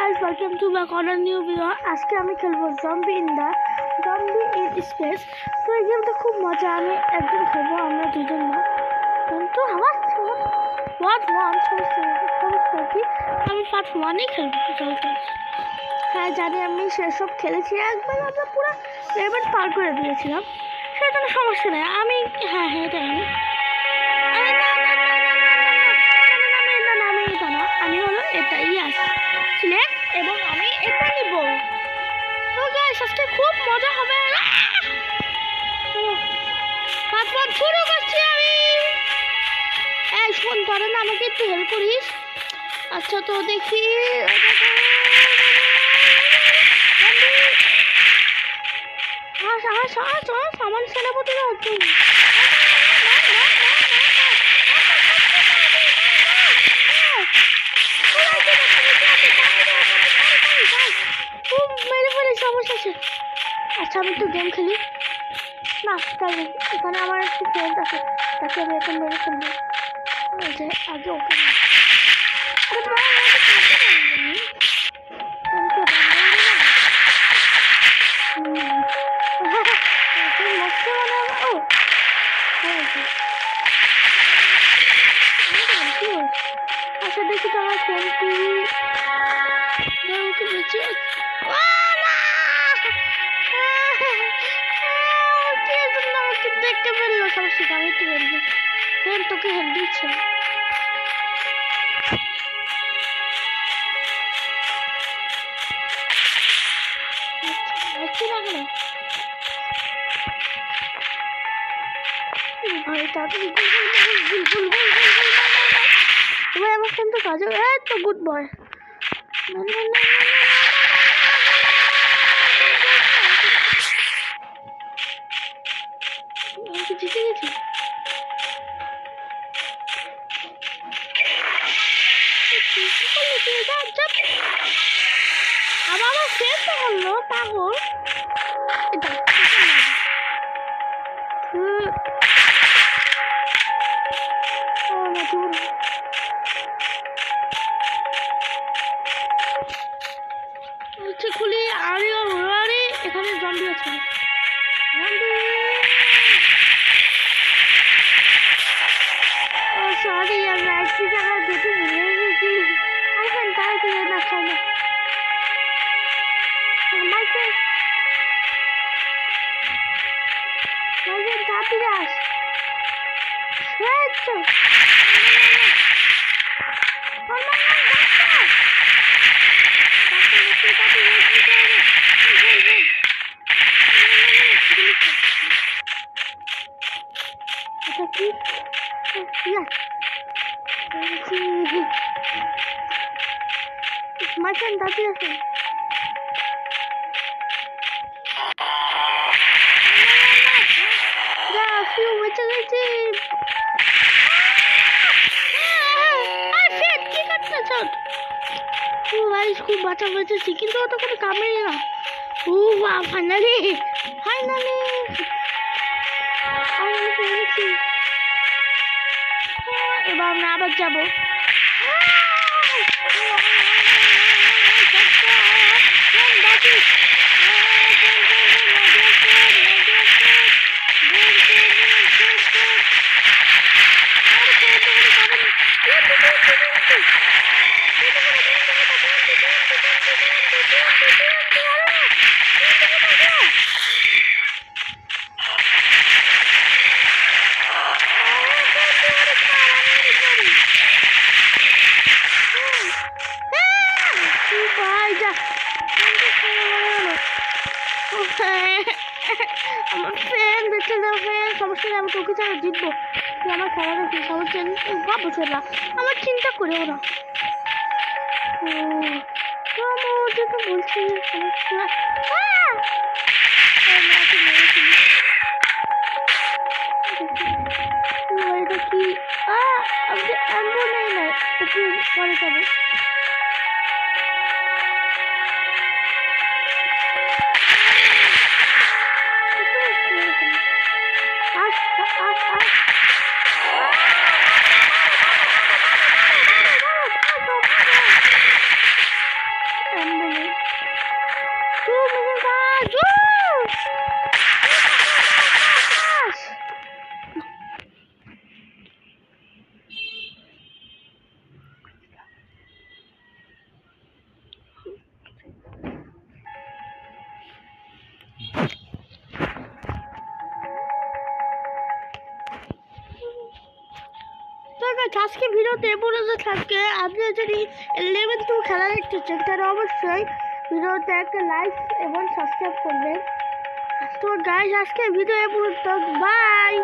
guys, welcome to back on a new video. আজকে আমি খেলবো জম্বি ইন স্পেস। তো এই গেমটা খুব মজা। আমি একদিন খেলবো, আমরা দুজন না, কিন্তু আমার পার্ট 1 সমস্যা কি আমি পার্ট 1ই খেলবো। চলতে হ্যাঁ জানি, আমি সেসব খেলেছি একবার, আমরা পুরো লেভেল পার করে দিয়েছিলাম, সেটা কোনো সমস্যা নেই। আমি হ্যাঁ এটা আমি হলো এটাই আসলে, এবং আমি এটা নিব। তো গাইস আজকে খুব মজা হবে। পার্ট শুরু করছি আমি। এই শোন, পারে না আমাকে একটু হেল্প করিস? আচ্ছা তো দেখি, সামান সেনাপতিরা হচ্ছে। আচ্ছা আমি একটু গেম খেলি না, তাই এখানে আমার একটু ফ্রেন্ড আছে, তাকে আমি এখন মেরে ফেলবো। আগে ওকে আচ্ছা দেখি তো আমার ফ্রেন্ড কি বেঁচে দেখতে পেলো। সমস্যা আমি একটু হেলবো, ফ্রেন্ড তোকে হেল্প দিচ্ছে। ভাই তাড়াতাড়ি আমার ফোন তো কাজে। তো গুড বয়, জিতে গেছি। আবার আমার ফ্রেন্ড তো বললো পাগল। খুলি আরে আরে এখানে জম্বি আছে। সরি আমি একটি জায়গায় যেতে ভুলে গেছি। এখন তাড়াতাড়ি না খাই না আমাকে তাড়াতাড়ি আস। My friend দাদি আছে। বেঁচে গেছি। খুব বাঁচা বেঁচেছি, কিন্তু ওটা কোনো কামেই না। ফাইনালি এবার আমরা আবার যাবো। আমার ফ্রেন্ড দেখতে যাবো, সমস্যা নেই, আমি তোকে ছাড়া জিতবো। তুই আমার খেলাটা কি সমস্যা ভাবছো না, আমার চিন্তা করে ওরা তো বলছি সমস্যা। এটা কি আমি নেই না, একটু পরে যাবো। আজকে ভিডিওতে এ পর্যন্ত থাকবে। আপনি যদি 11 টু খেলা দেখতে চান তাহলে অবশ্যই ভিডিওতে একটা লাইক এবং সাবস্ক্রাইব করবেন। তো গাইস আজকে ভিডিও এ পর্যন্ত, বাই।